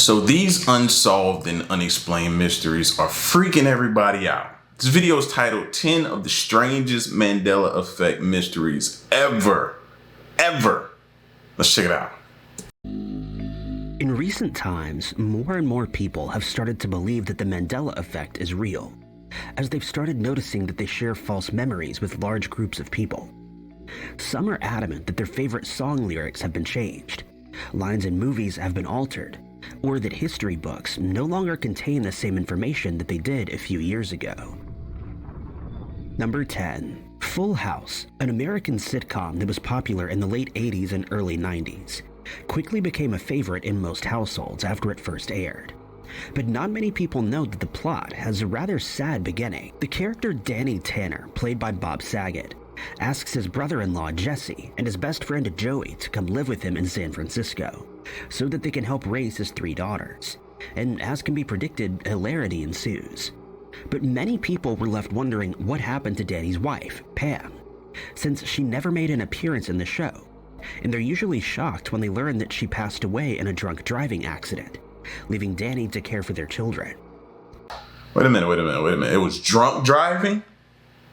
So these unsolved and unexplained mysteries are freaking everybody out. This video is titled 10 of the strangest Mandela effect mysteries ever. Let's check it out. In recent times, more and more people have started to believe that the Mandela effect is real, as they've started noticing that they share false memories with large groups of people. Some are adamant that their favorite song lyrics have been changed, lines in movies have been altered, or that history books no longer contain the same information that they did a few years ago. Number 10. Full House, an American sitcom that was popular in the late 80s and early 90s, quickly became a favorite in most households after it first aired. But not many people know that the plot has a rather sad beginning. The character Danny Tanner, played by Bob Saget, asks his brother-in-law Jesse and his best friend Joey to come live with him in San Francisco so that they can help raise his 3 daughters. And as can be predicted, hilarity ensues. But many people were left wondering what happened to Danny's wife, Pam, since she never made an appearance in the show, and they're usually shocked when they learn that she passed away in a drunk driving accident, leaving Danny to care for their children. Wait a minute. It was drunk driving?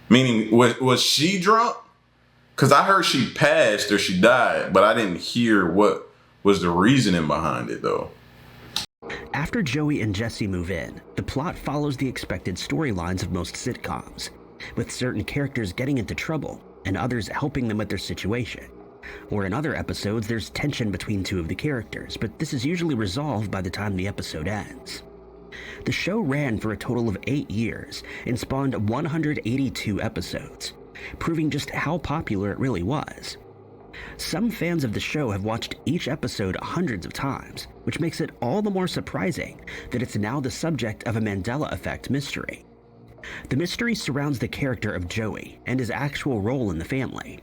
Meaning, was she drunk? Because I heard she passed or she died, but I didn't hear what was the reasoning behind it, though. After Joey and Jesse move in, the plot follows the expected storylines of most sitcoms, with certain characters getting into trouble and others helping them with their situation. Or in other episodes, there's tension between 2 of the characters, but this is usually resolved by the time the episode ends. The show ran for a total of 8 years and spawned 182 episodes, proving just how popular it really was. Some fans of the show have watched each episode hundreds of times, which makes it all the more surprising that it's now the subject of a Mandela effect mystery. The mystery surrounds the character of Joey and his actual role in the family.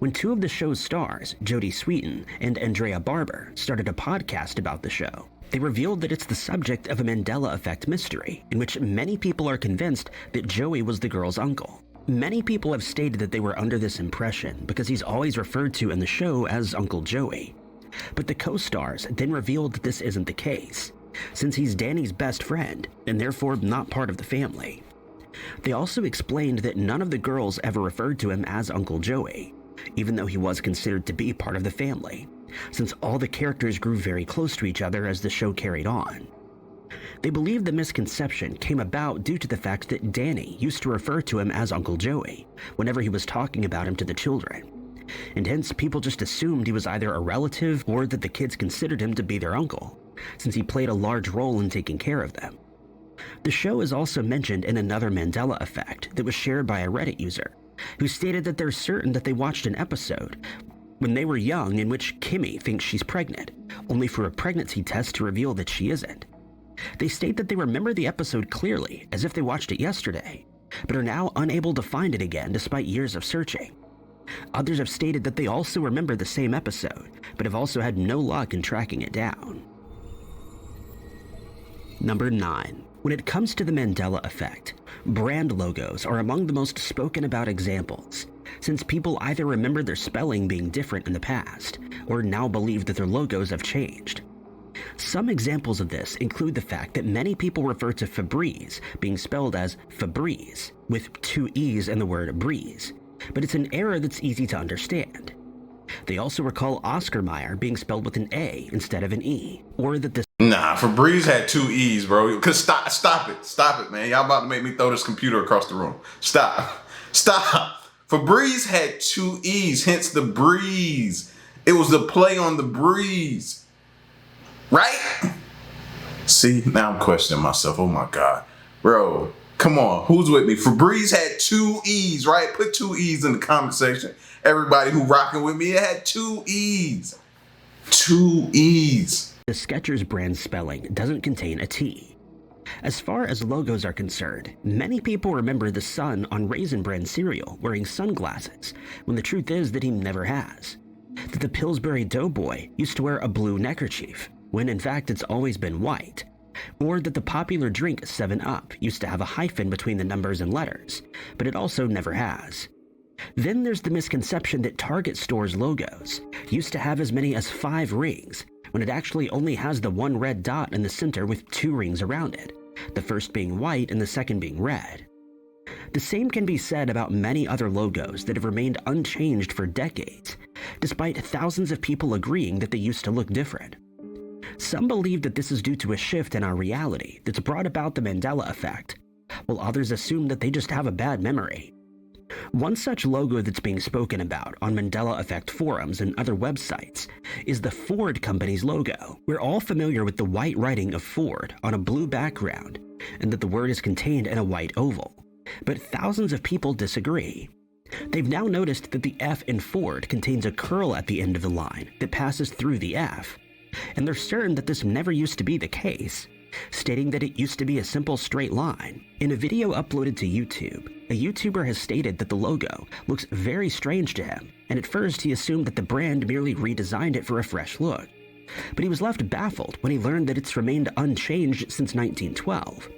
When 2 of the show's stars, Jodie Sweetin and Andrea Barber, started a podcast about the show, they revealed that it's the subject of a Mandela effect mystery, in which many people are convinced that Joey was the girl's uncle. Many people have stated that they were under this impression because he's always referred to in the show as Uncle Joey. But the co-stars then revealed that this isn't the case, since he's Danny's best friend and therefore not part of the family. They also explained that none of the girls ever referred to him as Uncle Joey, even though he was considered to be part of the family, since all the characters grew very close to each other as the show carried on. They believe the misconception came about due to the fact that Danny used to refer to him as Uncle Joey whenever he was talking about him to the children, and hence people just assumed he was either a relative or that the kids considered him to be their uncle, since he played a large role in taking care of them. The show is also mentioned in another Mandela effect that was shared by a Reddit user, who stated that they're certain that they watched an episode when they were young in which Kimmy thinks she's pregnant, only for a pregnancy test to reveal that she isn't. They state that they remember the episode clearly, as if they watched it yesterday, but are now unable to find it again despite years of searching. Others have stated that they also remember the same episode, but have also had no luck in tracking it down. Number 9. When it comes to the Mandela effect, brand logos are among the most spoken about examples, since people either remember their spelling being different in the past, or now believe that their logos have changed. Some examples of this include the fact that many people refer to Febreze being spelled as Febreze, with 2 E's in the word breeze, but it's an error that's easy to understand. They also recall Oscar Mayer being spelled with an A instead of an E, or that the Febreze had 2 E's, bro. Cause stop it, man. Y'all about to make me throw this computer across the room. Stop. Febreze had 2 E's, hence the breeze. It was the play on the breeze. Right? See, now I'm questioning myself. Oh my God. Bro, come on. Who's with me? Febreze had 2 E's, right? Put 2 E's in the comment section. Everybody who rocking with me, it had 2 E's. 2 E's. The Skechers brand spelling doesn't contain a T. As far as logos are concerned, many people remember the sun on Raisin Bran cereal wearing sunglasses, when the truth is that he never has. That the Pillsbury Doughboy used to wear a blue neckerchief, when in fact it's always been white. Or that the popular drink 7-Up used to have a hyphen between the numbers and letters, but it also never has. Then there's the misconception that Target stores' logos used to have as many as 5 rings, when it actually only has the one red dot in the center with two rings around it, the first being white and the second being red. The same can be said about many other logos that have remained unchanged for decades, despite thousands of people agreeing that they used to look different. Some believe that this is due to a shift in our reality that's brought about the Mandela effect, while others assume that they just have a bad memory. One such logo that's being spoken about on Mandela Effect forums and other websites is the Ford company's logo. We're all familiar with the white writing of Ford on a blue background, and that the word is contained in a white oval. But thousands of people disagree. They've now noticed that the F in Ford contains a curl at the end of the line that passes through the F, and they're certain that this never used to be the case, stating that it used to be a simple straight line. In a video uploaded to YouTube, a YouTuber has stated that the logo looks very strange to him, and at first he assumed that the brand merely redesigned it for a fresh look. But he was left baffled when he learned that it's remained unchanged since 1912.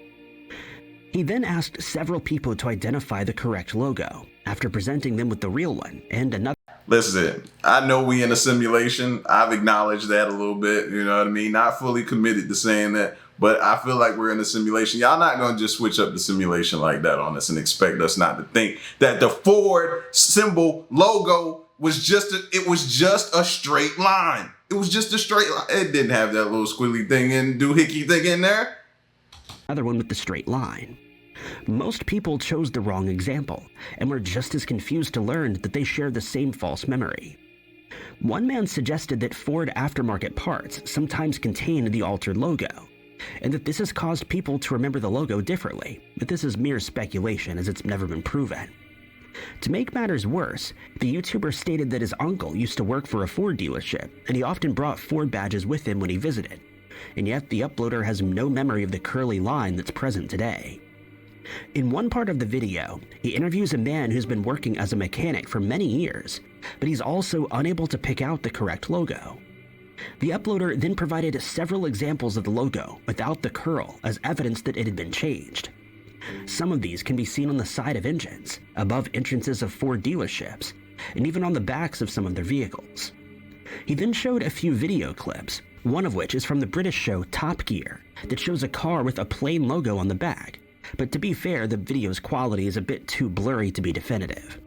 He then asked several people to identify the correct logo, after presenting them with the real one and another. Listen, I know we in a simulation. I've acknowledged that a little bit, you know what I mean? Not fully committed to saying that, but I feel like we're in a simulation. Y'all not gonna just switch up the simulation like that on us and expect us not to think that the Ford symbol logo was just a straight line. It was just a straight line. It didn't have that little squiggly thing and doohickey thing in there. Other one with the straight line. Most people chose the wrong example and were just as confused to learn that they share the same false memory. One man suggested that Ford aftermarket parts sometimes contain the altered logo, and that this has caused people to remember the logo differently, but this is mere speculation as it's never been proven. To make matters worse, the YouTuber stated that his uncle used to work for a Ford dealership, and he often brought Ford badges with him when he visited, and yet the uploader has no memory of the curly line that's present today. In one part of the video, he interviews a man who's been working as a mechanic for many years, but he's also unable to pick out the correct logo. The uploader then provided several examples of the logo without the curl as evidence that it had been changed. Some of these can be seen on the side of engines, above entrances of Ford dealerships, and even on the backs of some of their vehicles. He then showed a few video clips, one of which is from the British show Top Gear, that shows a car with a plain logo on the back, but to be fair, the video's quality is a bit too blurry to be definitive.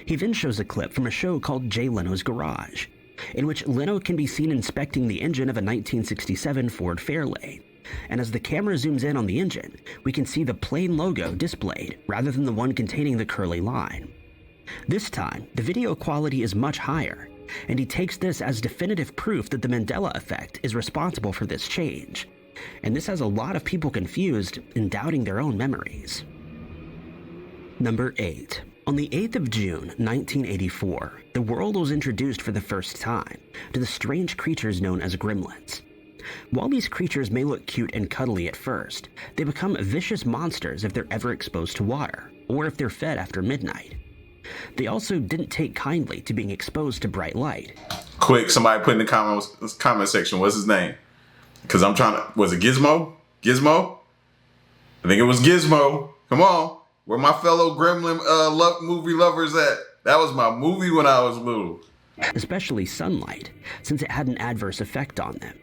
He then shows a clip from a show called Jay Leno's Garage, in which Leno can be seen inspecting the engine of a 1967 Ford Fairlane, and as the camera zooms in on the engine, we can see the plain logo displayed rather than the one containing the curly line. This time, the video quality is much higher, and he takes this as definitive proof that the Mandela effect is responsible for this change, and this has a lot of people confused and doubting their own memories. Number 8. On the 8th of June, 1984, the world was introduced for the first time to the strange creatures known as gremlins. While these creatures may look cute and cuddly at first, they become vicious monsters if they're ever exposed to water, or if they're fed after midnight. They also didn't take kindly to being exposed to bright light. Quick, somebody put in the comment section, what's his name? Because I'm trying to, was it Gizmo? Gizmo? I think it was Gizmo. Come on. Where my fellow Gremlin movie lovers at? That was my movie when I was little. Especially sunlight, since it had an adverse effect on them.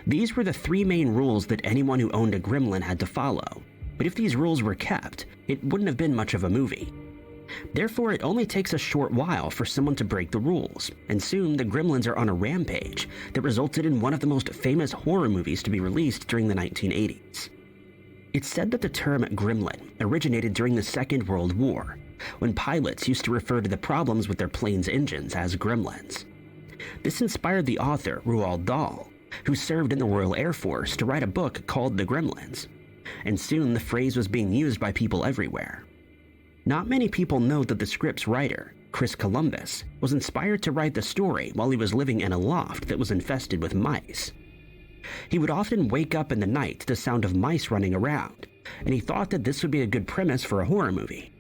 These were the 3 main rules that anyone who owned a gremlin had to follow, but if these rules were kept, it wouldn't have been much of a movie. Therefore, it only takes a short while for someone to break the rules, and soon the gremlins are on a rampage that resulted in one of the most famous horror movies to be released during the 1980s. It's said that the term gremlin originated during the Second World War, when pilots used to refer to the problems with their planes' engines as gremlins. This inspired the author Roald Dahl, who served in the Royal Air Force, to write a book called The Gremlins, and soon the phrase was being used by people everywhere. Not many people know that the script's writer, Chris Columbus, was inspired to write the story while he was living in a loft that was infested with mice. He would often wake up in the night to the sound of mice running around, and he thought that this would be a good premise for a horror movie.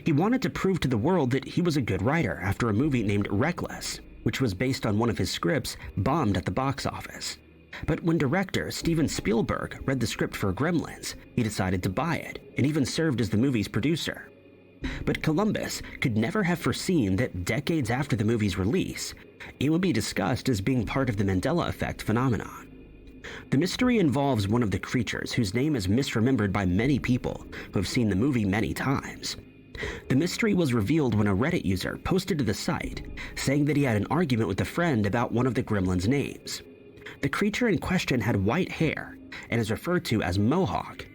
He wanted to prove to the world that he was a good writer after a movie named Reckless, which was based on one of his scripts, bombed at the box office. But when director Steven Spielberg read the script for Gremlins, he decided to buy it, and even served as the movie's producer. But Columbus could never have foreseen that decades after the movie's release, it would be discussed as being part of the Mandela effect phenomenon. The mystery involves one of the creatures whose name is misremembered by many people who have seen the movie many times. The mystery was revealed when a Reddit user posted to the site saying that he had an argument with a friend about one of the gremlins' names. The creature in question had white hair and is referred to as Mohawk.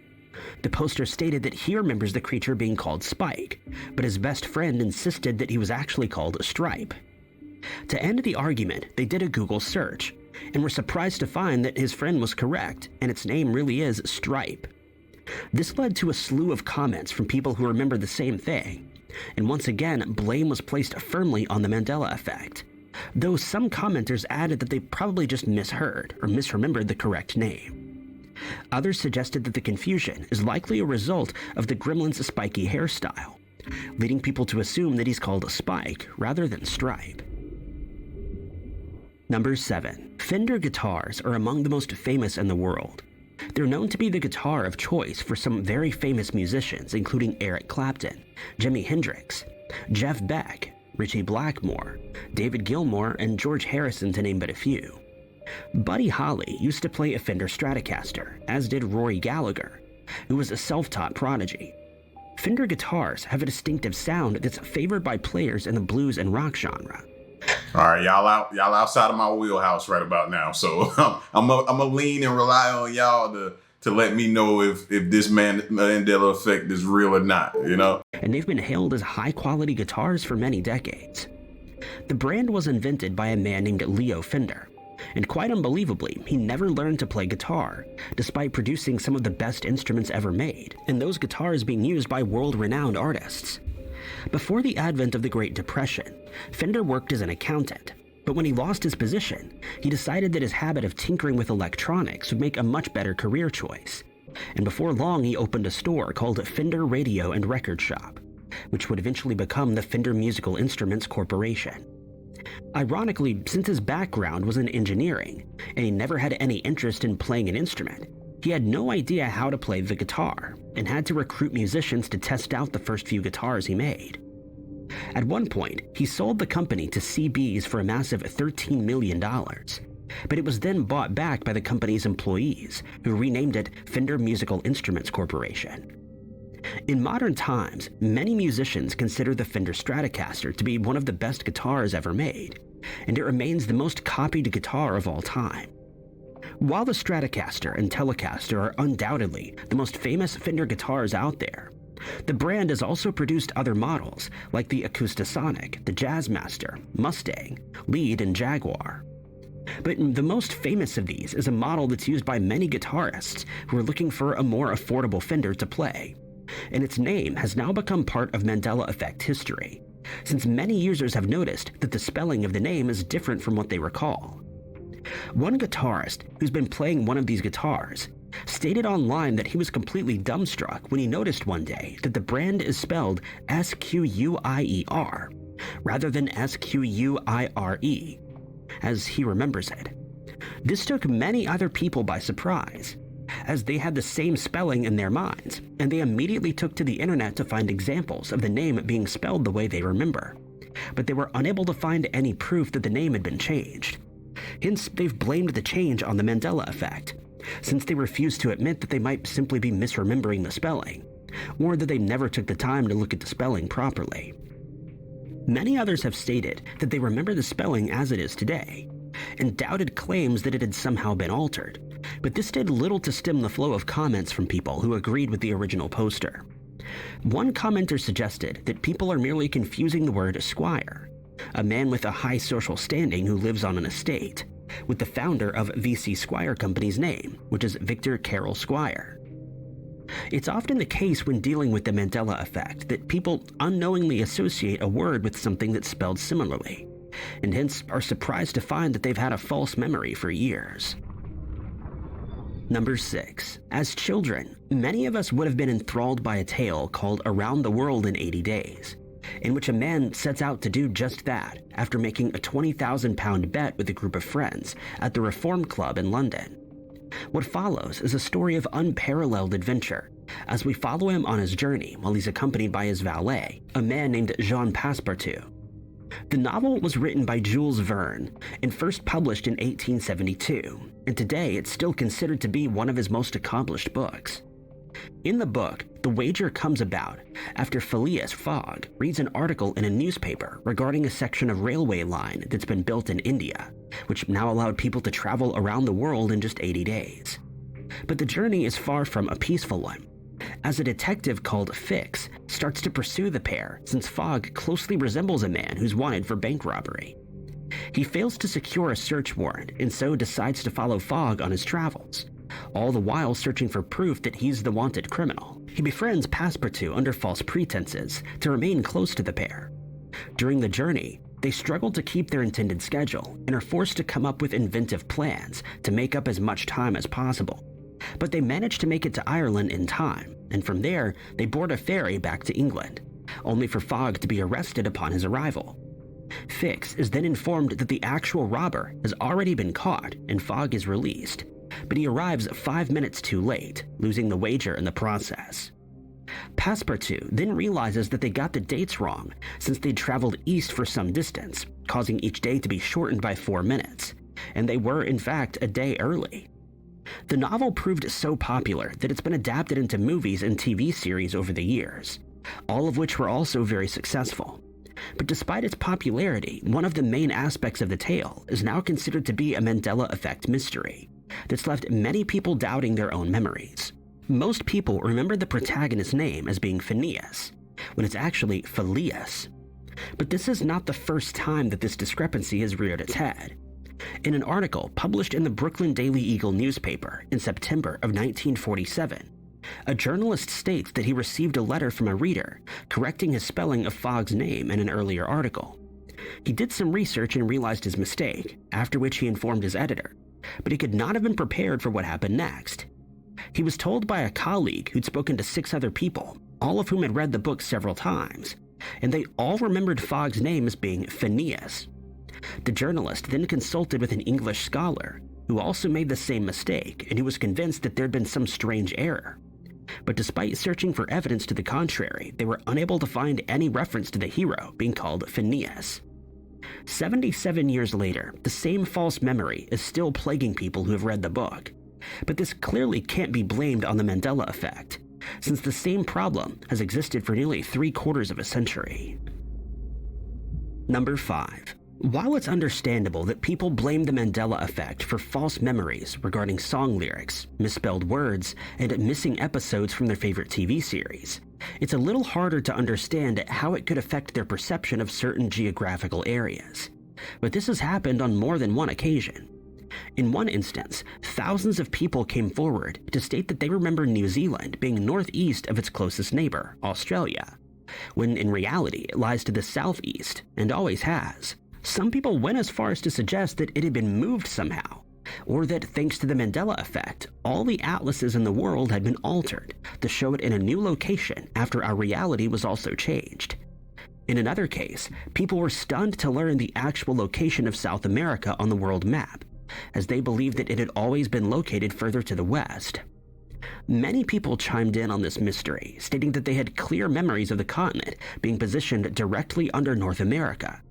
The poster stated that he remembers the creature being called Spike, but his best friend insisted that he was actually called Stripe. To end the argument, they did a Google search and were surprised to find that his friend was correct and its name really is Stripe. This led to a slew of comments from people who remember the same thing, and once again, blame was placed firmly on the Mandela effect, though some commenters added that they probably just misheard or misremembered the correct name. Others suggested that the confusion is likely a result of the gremlin's spiky hairstyle, leading people to assume that he's called a Spike rather than Stripe. Number 7. Fender guitars are among the most famous in the world. They're known to be the guitar of choice for some very famous musicians, including Eric Clapton, Jimi Hendrix, Jeff Beck, Ritchie Blackmore, David Gilmour, and George Harrison, to name but a few. Buddy Holly used to play a Fender Stratocaster, as did Rory Gallagher, who was a self-taught prodigy. Fender guitars have a distinctive sound that's favored by players in the blues and rock genre. All right, y'all outside of my wheelhouse right about now. So I'm gonna lean and rely on y'all to let me know if this Mandela effect is real or not, you know? And they've been hailed as high-quality guitars for many decades. The brand was invented by a man named Leo Fender, and quite unbelievably, he never learned to play guitar, despite producing some of the best instruments ever made, and those guitars being used by world-renowned artists. Before the advent of the Great Depression, Fender worked as an accountant, but when he lost his position, he decided that his habit of tinkering with electronics would make a much better career choice. And before long, he opened a store called Fender Radio and Record Shop, which would eventually become the Fender Musical Instruments Corporation. Ironically, since his background was in engineering, and he never had any interest in playing an instrument, he had no idea how to play the guitar, and had to recruit musicians to test out the first few guitars he made. At one point, he sold the company to CBs for a massive $13 million, but it was then bought back by the company's employees, who renamed it Fender Musical Instruments Corporation. In modern times, many musicians consider the Fender Stratocaster to be one of the best guitars ever made, and it remains the most copied guitar of all time. While the Stratocaster and Telecaster are undoubtedly the most famous Fender guitars out there, the brand has also produced other models like the Acoustasonic, the Jazzmaster, Mustang, Lead, and Jaguar. But the most famous of these is a model that's used by many guitarists who are looking for a more affordable Fender to play, and its name has now become part of Mandela effect history, since many users have noticed that the spelling of the name is different from what they recall. One guitarist who's been playing one of these guitars stated online that he was completely dumbstruck when he noticed one day that the brand is spelled Squire rather than Squire, as he remembers it. This took many other people by surprise, as they had the same spelling in their minds, and they immediately took to the internet to find examples of the name being spelled the way they remember. But they were unable to find any proof that the name had been changed. Hence, they've blamed the change on the Mandela effect, since they refuse to admit that they might simply be misremembering the spelling, or that they never took the time to look at the spelling properly. Many others have stated that they remember the spelling as it is today, and doubted claims that it had somehow been altered, but this did little to stem the flow of comments from people who agreed with the original poster. One commenter suggested that people are merely confusing the word squire, a man with a high social standing who lives on an estate, with the founder of VC Squire Company's name, which is Victor Carroll Squire. It's often the case when dealing with the Mandela effect that people unknowingly associate a word with something that's spelled similarly, and hence are surprised to find that they've had a false memory for years. Number 6. As children, many of us would have been enthralled by a tale called Around the World in 80 Days, in which a man sets out to do just that after making a £20,000 bet with a group of friends at the Reform Club in London. What follows is a story of unparalleled adventure as we follow him on his journey while he's accompanied by his valet, a man named Jean Passepartout. The novel was written by Jules Verne and first published in 1872, and today it's still considered to be one of his most accomplished books. In the book, the wager comes about after Phileas Fogg reads an article in a newspaper regarding a section of railway line that's been built in India, which now allowed people to travel around the world in just 80 days. But the journey is far from a peaceful one, as a detective called Fix starts to pursue the pair since Fogg closely resembles a man who's wanted for bank robbery. He fails to secure a search warrant and so decides to follow Fogg on his travels, all the while searching for proof that he's the wanted criminal. He befriends Passepartout under false pretenses to remain close to the pair. During the journey, they struggle to keep their intended schedule and are forced to come up with inventive plans to make up as much time as possible. But they manage to make it to Ireland in time, and from there, they board a ferry back to England, only for Fogg to be arrested upon his arrival. Fix is then informed that the actual robber has already been caught and Fogg is released, but he arrives 5 minutes too late, losing the wager in the process. Passepartout then realizes that they got the dates wrong since they'd traveled east for some distance, causing each day to be shortened by 4 minutes, and they were in fact a day early. The novel proved so popular that it's been adapted into movies and TV series over the years, all of which were also very successful. But despite its popularity, one of the main aspects of the tale is now considered to be a Mandela effect mystery that's left many people doubting their own memories. Most people remember the protagonist's name as being Phineas, when it's actually Phileas. But this is not the first time that this discrepancy has reared its head. In an article published in the Brooklyn Daily Eagle newspaper in September of 1947, a journalist states that he received a letter from a reader correcting his spelling of Fogg's name in an earlier article. He did some research and realized his mistake, after which he informed his editor, but he could not have been prepared for what happened next. He was told by a colleague who'd spoken to 6 other people, all of whom had read the book several times, and they all remembered Fogg's name as being Phineas. The journalist then consulted with an English scholar, who also made the same mistake and who was convinced that there'd been some strange error. But despite searching for evidence to the contrary, they were unable to find any reference to the hero being called Phineas. 77 years later, the same false memory is still plaguing people who have read the book. But this clearly can't be blamed on the Mandela effect, since the same problem has existed for nearly 3/4 of a century. Number 5. While it's understandable that people blame the Mandela effect for false memories regarding song lyrics, misspelled words, and missing episodes from their favorite TV series, it's a little harder to understand how it could affect their perception of certain geographical areas. But this has happened on more than one occasion. In one instance, thousands of people came forward to state that they remember New Zealand being northeast of its closest neighbor, Australia, when in reality it lies to the southeast and always has. Some people went as far as to suggest that it had been moved somehow, or that thanks to the Mandela effect, all the atlases in the world had been altered to show it in a new location after our reality was also changed. In another case, people were stunned to learn the actual location of South America on the world map, as they believed that it had always been located further to the west. Many people chimed in on this mystery, stating that they had clear memories of the continent being positioned directly under North America,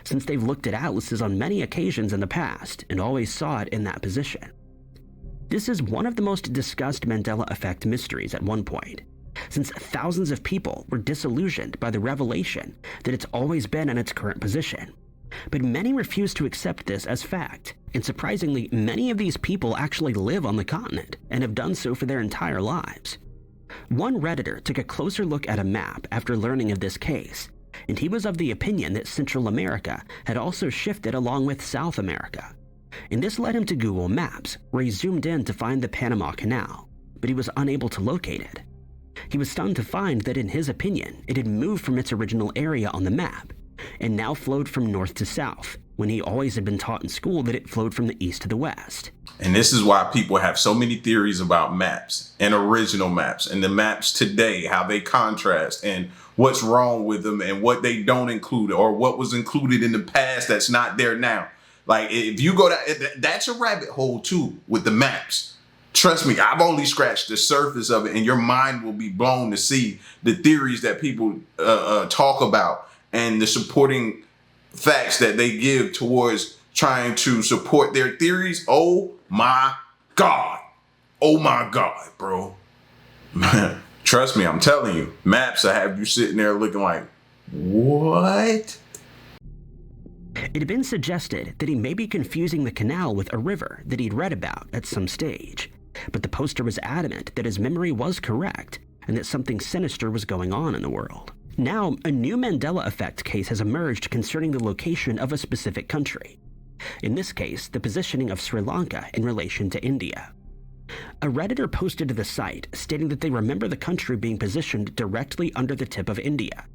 since they've looked at atlases on many occasions in the past and always saw it in that position. This is one of the most discussed Mandela effect mysteries at one point, since thousands of people were disillusioned by the revelation that it's always been in its current position. But many refuse to accept this as fact, and surprisingly, many of these people actually live on the continent and have done so for their entire lives. One Redditor took a closer look at a map after learning of this case, and he was of the opinion that Central America had also shifted along with South America. And this led him to Google Maps, where he zoomed in to find the Panama Canal, but he was unable to locate it. He was stunned to find that in his opinion, it had moved from its original area on the map, and now flowed from north to south, when he always had been taught in school that it flowed from the east to the west. And this is why people have so many theories about maps and original maps and the maps today, how they contrast and what's wrong with them and what they don't include or what was included in the past that's not there now. Like if you go to, that's a rabbit hole too with the maps. Trust me, I've only scratched the surface of it, and your mind will be blown to see the theories that people talk about and the supporting facts that they give towards trying to support their theories. Oh my God. Oh my God, bro. Man, trust me, I'm telling you, maps will have you sitting there looking like, what? It had been suggested that he may be confusing the canal with a river that he'd read about at some stage, but the poster was adamant that his memory was correct and that something sinister was going on in the world. Now, a new Mandela effect case has emerged concerning the location of a specific country. In this case, the positioning of Sri Lanka in relation to India. A Redditor posted to the site stating that they remember the country being positioned directly under the tip of India,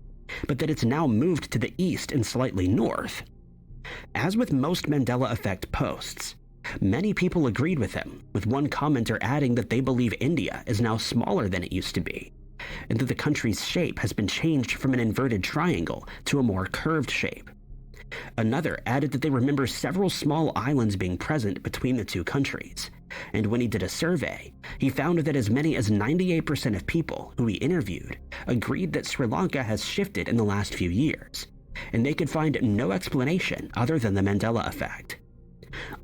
but that it's now moved to the east and slightly north. As with most Mandela effect posts, many people agreed with him, with one commenter adding that they believe India is now smaller than it used to be, and that the country's shape has been changed from an inverted triangle to a more curved shape. Another added that they remember several small islands being present between the two countries, and when he did a survey, he found that as many as 98% of people who he interviewed agreed that Sri Lanka has shifted in the last few years, and they could find no explanation other than the Mandela effect.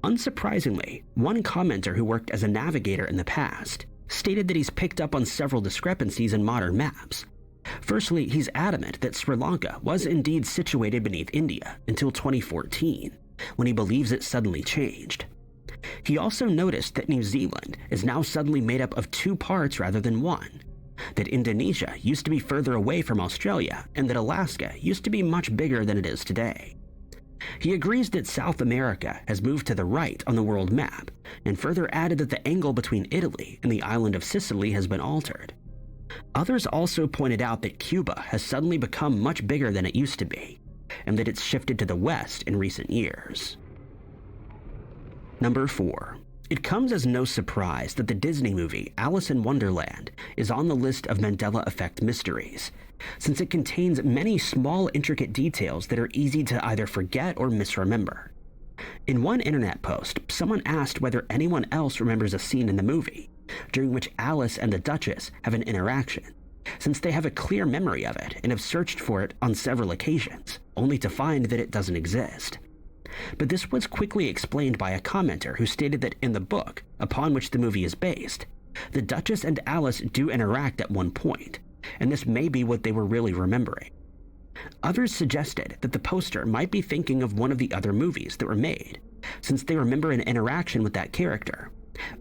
Unsurprisingly, one commenter who worked as a navigator in the past stated that he's picked up on several discrepancies in modern maps. Firstly, he's adamant that Sri Lanka was indeed situated beneath India until 2014, when he believes it suddenly changed. He also noticed that New Zealand is now suddenly made up of two parts rather than one, that Indonesia used to be further away from Australia, and that Alaska used to be much bigger than it is today. He agrees that South America has moved to the right on the world map, and further added that the angle between Italy and the island of Sicily has been altered. Others also pointed out that Cuba has suddenly become much bigger than it used to be, and that it's shifted to the west in recent years. Number 4. It comes as no surprise that the Disney movie Alice in Wonderland is on the list of Mandela effect mysteries, since it contains many small intricate details that are easy to either forget or misremember. In one internet post, someone asked whether anyone else remembers a scene in the movie, during which Alice and the Duchess have an interaction, since they have a clear memory of it and have searched for it on several occasions, only to find that it doesn't exist. But this was quickly explained by a commenter who stated that in the book, upon which the movie is based, the Duchess and Alice do interact at one point, and this may be what they were really remembering. Others suggested that the poster might be thinking of one of the other movies that were made, since they remember an interaction with that character,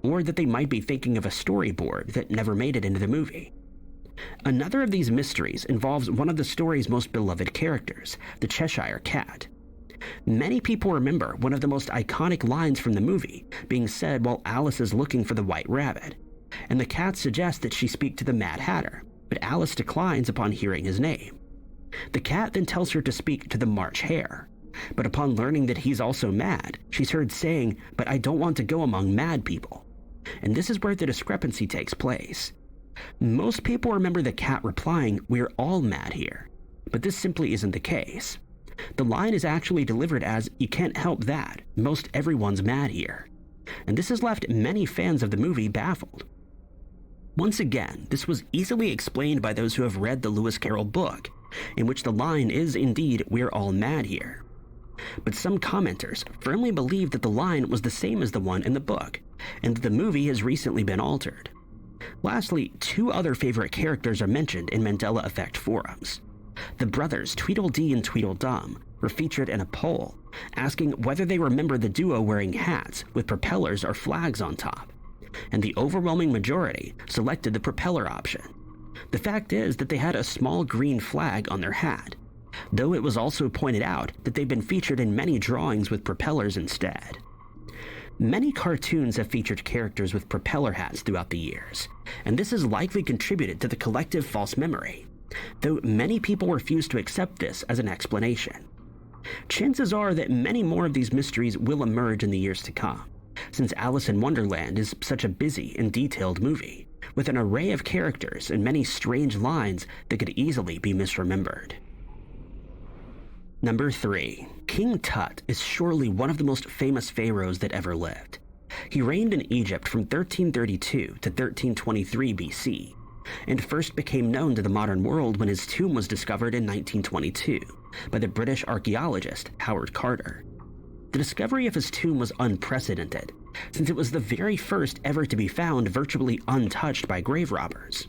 or that they might be thinking of a storyboard that never made it into the movie. Another of these mysteries involves one of the story's most beloved characters, the Cheshire Cat. Many people remember one of the most iconic lines from the movie being said while Alice is looking for the White Rabbit, and the cat suggests that she speak to the Mad Hatter, but Alice declines upon hearing his name. The cat then tells her to speak to the March Hare, but upon learning that he's also mad, she's heard saying, "But I don't want to go among mad people." And this is where the discrepancy takes place. Most people remember the cat replying, "We're all mad here," but this simply isn't the case. The line is actually delivered as, "You can't help that, most everyone's mad here." And this has left many fans of the movie baffled. Once again, this was easily explained by those who have read the Lewis Carroll book, in which the line is indeed, "We're all mad here." But some commenters firmly believe that the line was the same as the one in the book, and that the movie has recently been altered. Lastly, two other favorite characters are mentioned in Mandela Effect forums. The brothers Tweedledee and Tweedledum were featured in a poll, asking whether they remember the duo wearing hats with propellers or flags on top, and the overwhelming majority selected the propeller option. The fact is that they had a small green flag on their hat, though it was also pointed out that they've been featured in many drawings with propellers instead. Many cartoons have featured characters with propeller hats throughout the years, and this has likely contributed to the collective false memory, though many people refuse to accept this as an explanation. Chances are that many more of these mysteries will emerge in the years to come, since Alice in Wonderland is such a busy and detailed movie, with an array of characters and many strange lines that could easily be misremembered. Number 3. King Tut is surely one of the most famous pharaohs that ever lived. He reigned in Egypt from 1332 to 1323 BC, and first became known to the modern world when his tomb was discovered in 1922 by the British archaeologist Howard Carter. The discovery of his tomb was unprecedented, since it was the very first ever to be found virtually untouched by grave robbers.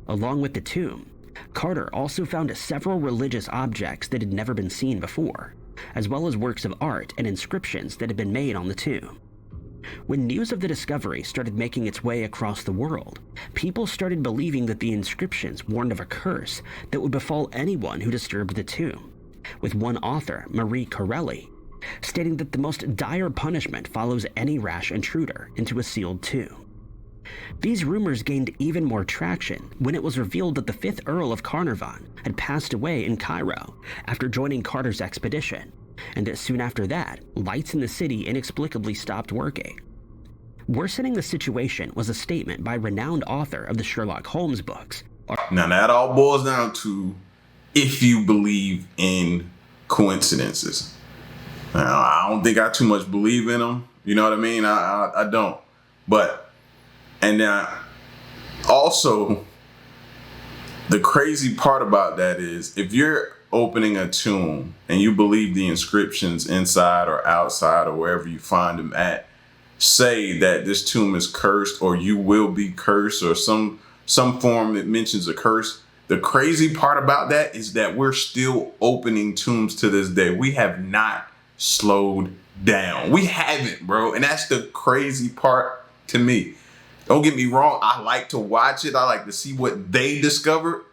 Along with the tomb, Carter also found several religious objects that had never been seen before, as well as works of art and inscriptions that had been made on the tomb. When news of the discovery started making its way across the world, people started believing that the inscriptions warned of a curse that would befall anyone who disturbed the tomb, with one author, Marie Corelli, stating that the most dire punishment follows any rash intruder into a sealed tomb. These rumors gained even more traction when it was revealed that the 5th Earl of Carnarvon had passed away in Cairo after joining Carter's expedition, and that soon after that, lights in the city inexplicably stopped working. Worsening the situation was a statement by renowned author of the Sherlock Holmes books. Now that all boils down to if you believe in coincidences. Now, I don't think I too much believe in them. You know what I mean? I don't. But, and then also, the crazy part about that is if you're opening a tomb and you believe the inscriptions inside or outside or wherever you find them at say that this tomb is cursed or you will be cursed or some form that mentions a curse. The crazy part about that is that we're still opening tombs to this day. We have not slowed down. We haven't, bro. And that's the crazy part to me. Don't get me wrong. I like to watch it. I like to see what they discovered.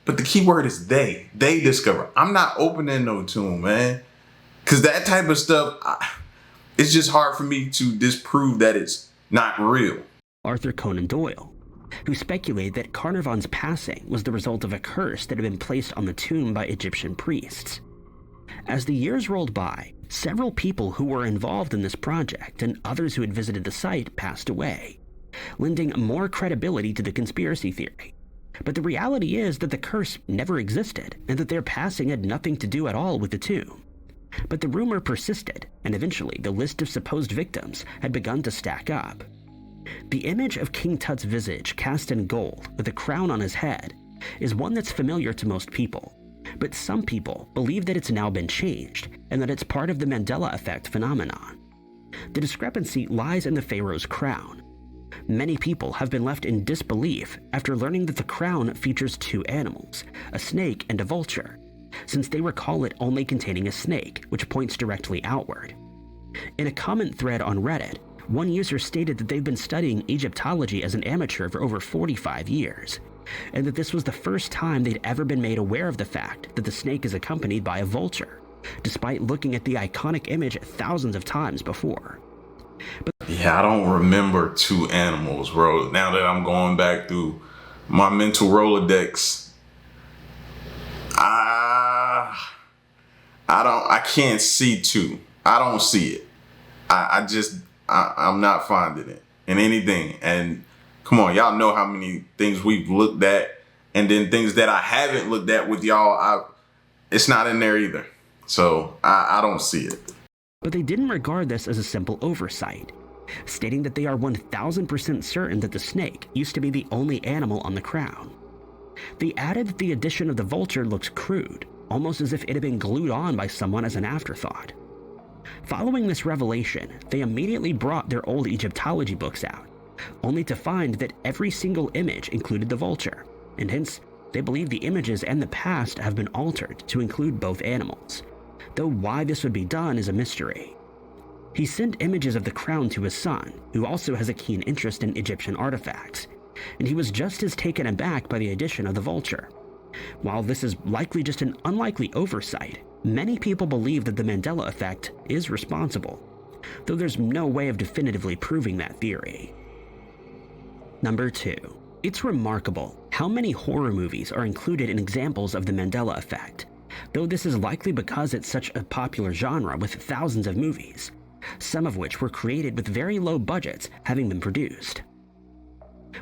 But the key word is they. They discover. I'm not opening no tomb, man. Because that type of stuff, it's just hard for me to disprove that it's not real. Arthur Conan Doyle, who speculated that Carnarvon's passing was the result of a curse that had been placed on the tomb by Egyptian priests. As the years rolled by, several people who were involved in this project and others who had visited the site passed away, lending more credibility to the conspiracy theory. But the reality is that the curse never existed and that their passing had nothing to do at all with the tomb. But the rumor persisted, and eventually the list of supposed victims had begun to stack up. The image of King Tut's visage cast in gold with a crown on his head is one that's familiar to most people, but some people believe that it's now been changed and that it's part of the Mandela effect phenomenon. The discrepancy lies in the pharaoh's crown. Many people have been left in disbelief after learning that the crown features two animals, a snake and a vulture, since they recall it only containing a snake, which points directly outward. In a comment thread on Reddit, one user stated that they've been studying Egyptology as an amateur for over 45 years, and that this was the first time they'd ever been made aware of the fact that the snake is accompanied by a vulture, despite looking at the iconic image thousands of times before. Yeah, I don't remember two animals, bro. Now that I'm going back through my mental Rolodex, I can't see two. I don't see it. I'm not finding it in anything. And come on, y'all know how many things we've looked at, and then things that I haven't looked at with y'all, it's not in there either. So I don't see it. But they didn't regard this as a simple oversight, stating that they are 1000% certain that the snake used to be the only animal on the crown. They added that the addition of the vulture looks crude, almost as if it had been glued on by someone as an afterthought. Following this revelation, they immediately brought their old Egyptology books out, only to find that every single image included the vulture, and hence they believe the images and the past have been altered to include both animals, though why this would be done is a mystery. He sent images of the crown to his son, who also has a keen interest in Egyptian artifacts, and he was just as taken aback by the addition of the vulture. While this is likely just an unlikely oversight, many people believe that the Mandela effect is responsible, though there's no way of definitively proving that theory. Number 2. It's remarkable how many horror movies are included in examples of the Mandela effect, though this is likely because it's such a popular genre with thousands of movies, some of which were created with very low budgets having been produced.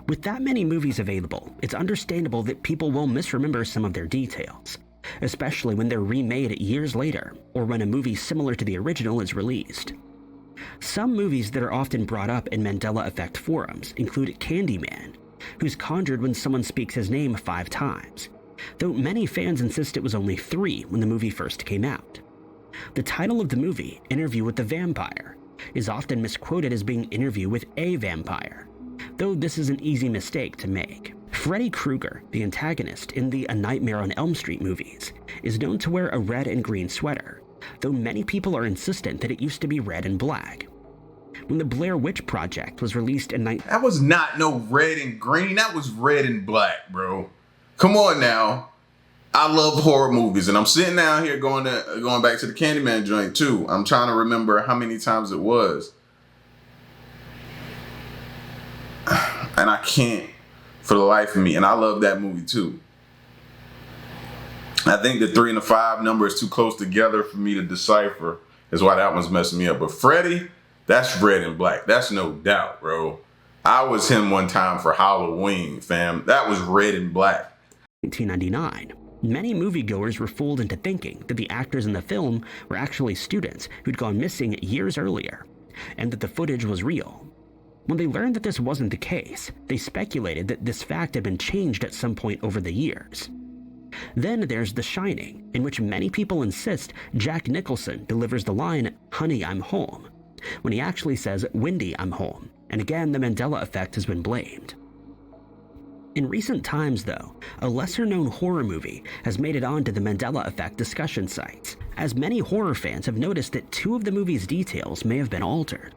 With that many movies available, it's understandable that people will misremember some of their details, especially when they're remade years later or when a movie similar to the original is released. Some movies that are often brought up in Mandela Effect forums include Candyman, who's conjured when someone speaks his name 5 times, though many fans insist it was only 3 when the movie first came out. The title of the movie, Interview with the Vampire, is often misquoted as being Interview with a Vampire, though this is an easy mistake to make. Freddy Krueger, the antagonist in the A Nightmare on Elm Street movies, is known to wear a red and green sweater, though many people are insistent that it used to be red and black. When the Blair Witch Project was released in That was not no red and green. That was red and black, bro. Come on now. I love horror movies, and I'm sitting down here going back to the Candyman joint too. I'm trying to remember how many times it was, and I can't for the life of me. And I love that movie too. I think the 3 and the 5 number is too close together for me to decipher. Is why that one's messing me up. But Freddy, that's red and black. That's no doubt, bro. I was him one time for Halloween, fam. That was red and black. 1999. Many moviegoers were fooled into thinking that the actors in the film were actually students who'd gone missing years earlier, and that the footage was real. When they learned that this wasn't the case, they speculated that this fact had been changed at some point over the years. Then there's The Shining, in which many people insist Jack Nicholson delivers the line, "Honey, I'm home," when he actually says, "Wendy, I'm home," and again the Mandela effect has been blamed. In recent times, though, a lesser-known horror movie has made it onto the Mandela effect discussion sites, as many horror fans have noticed that 2 of the movie's details may have been altered.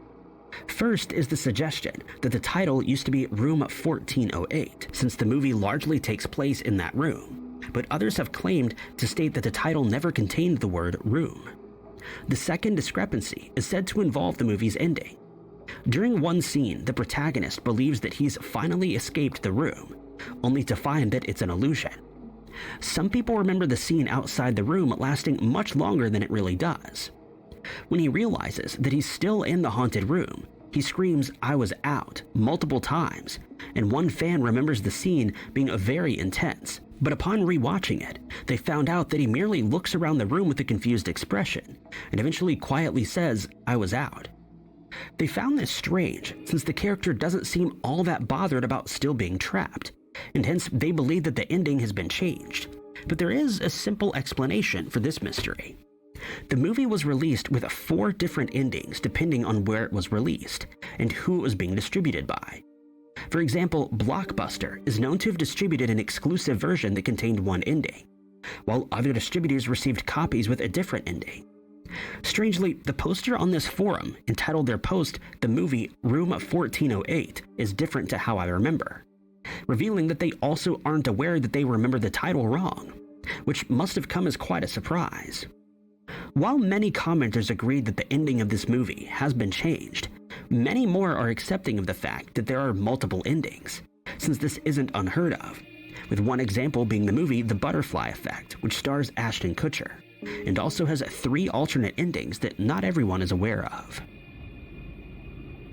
First is the suggestion that the title used to be Room 1408, since the movie largely takes place in that room, but others have claimed to state that the title never contained the word room. The second discrepancy is said to involve the movie's ending. During one scene, the protagonist believes that he's finally escaped the room, only to find that it's an illusion. Some people remember the scene outside the room lasting much longer than it really does. When he realizes that he's still in the haunted room, he screams, "I was out," multiple times, and one fan remembers the scene being very intense. But upon rewatching it, they found out that he merely looks around the room with a confused expression, and eventually quietly says, "I was out." They found this strange, since the character doesn't seem all that bothered about still being trapped, and hence they believe that the ending has been changed. But there is a simple explanation for this mystery. The movie was released with 4 different endings depending on where it was released, and who it was being distributed by. For example, Blockbuster is known to have distributed an exclusive version that contained one ending, while other distributors received copies with a different ending. Strangely, the poster on this forum entitled their post, "The movie Room 1408 is different to how I remember," revealing that they also aren't aware that they remember the title wrong, which must have come as quite a surprise. While many commenters agreed that the ending of this movie has been changed, many more are accepting of the fact that there are multiple endings, since this isn't unheard of, with one example being the movie The Butterfly Effect, which stars Ashton Kutcher, and also has 3 alternate endings that not everyone is aware of.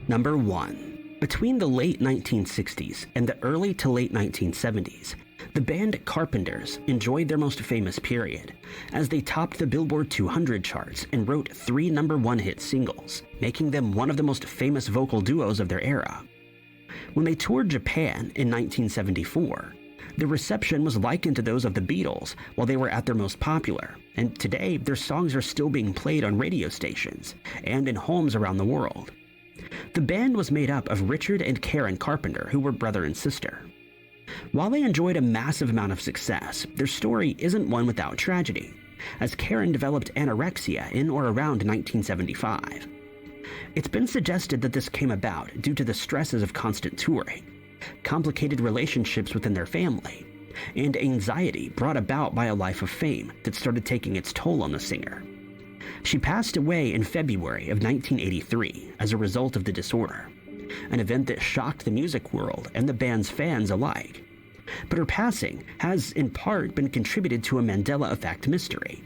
Number 1. Between the late 1960s and the early to late 1970s, the band Carpenters enjoyed their most famous period, as they topped the Billboard 200 charts and wrote 3 number-1 hit singles, making them one of the most famous vocal duos of their era. When they toured Japan in 1974, the reception was likened to those of the Beatles while they were at their most popular, and today their songs are still being played on radio stations and in homes around the world. The band was made up of Richard and Karen Carpenter, who were brother and sister. While they enjoyed a massive amount of success, their story isn't one without tragedy, as Karen developed anorexia in or around 1975. It's been suggested that this came about due to the stresses of constant touring, complicated relationships within their family, and anxiety brought about by a life of fame that started taking its toll on the singer. She passed away in February of 1983 as a result of the disorder, an event that shocked the music world and the band's fans alike. But her passing has in part been contributed to a Mandela effect mystery,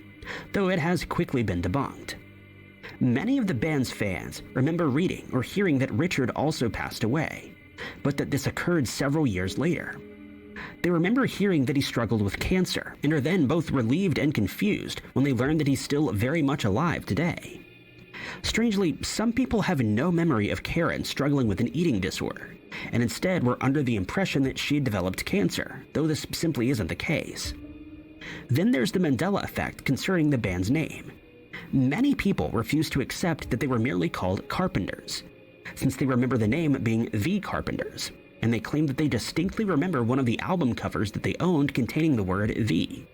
though it has quickly been debunked. Many of the band's fans remember reading or hearing that Richard also passed away, but that this occurred several years later. They remember hearing that he struggled with cancer, and are then both relieved and confused when they learn that he's still very much alive today. Strangely, some people have no memory of Karen struggling with an eating disorder, and instead were under the impression that she had developed cancer, though this simply isn't the case. Then there's the Mandela effect concerning the band's name. Many people refuse to accept that they were merely called Carpenters, since they remember the name being The Carpenters, and they claim that they distinctly remember one of the album covers that they owned containing the word The.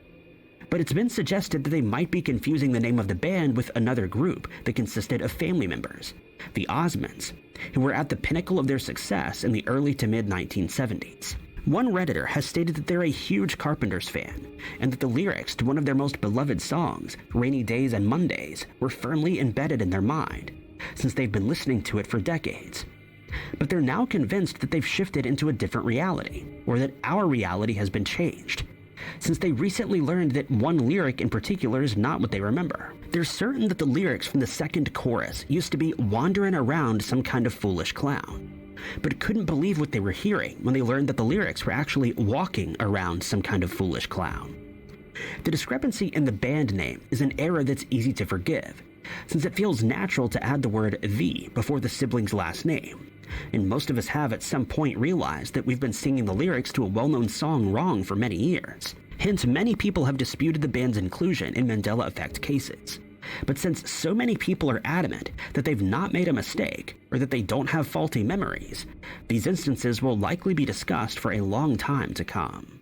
But it's been suggested that they might be confusing the name of the band with another group that consisted of family members, the Osmonds, who were at the pinnacle of their success in the early to mid-1970s. One Redditor has stated that they're a huge Carpenters fan, and that the lyrics to one of their most beloved songs, Rainy Days and Mondays, were firmly embedded in their mind, since they've been listening to it for decades. But they're now convinced that they've shifted into a different reality, or that our reality has been changed, since they recently learned that one lyric in particular is not what they remember. They're certain that the lyrics from the second chorus used to be wandering around some kind of foolish clown, but couldn't believe what they were hearing when they learned that the lyrics were actually walking around some kind of foolish clown. The discrepancy in the band name is an error that's easy to forgive, since it feels natural to add the word The before the sibling's last name, and most of us have at some point realized that we've been singing the lyrics to a well-known song wrong for many years. Hence, many people have disputed the band's inclusion in Mandela effect cases. But since so many people are adamant that they've not made a mistake, or that they don't have faulty memories, these instances will likely be discussed for a long time to come.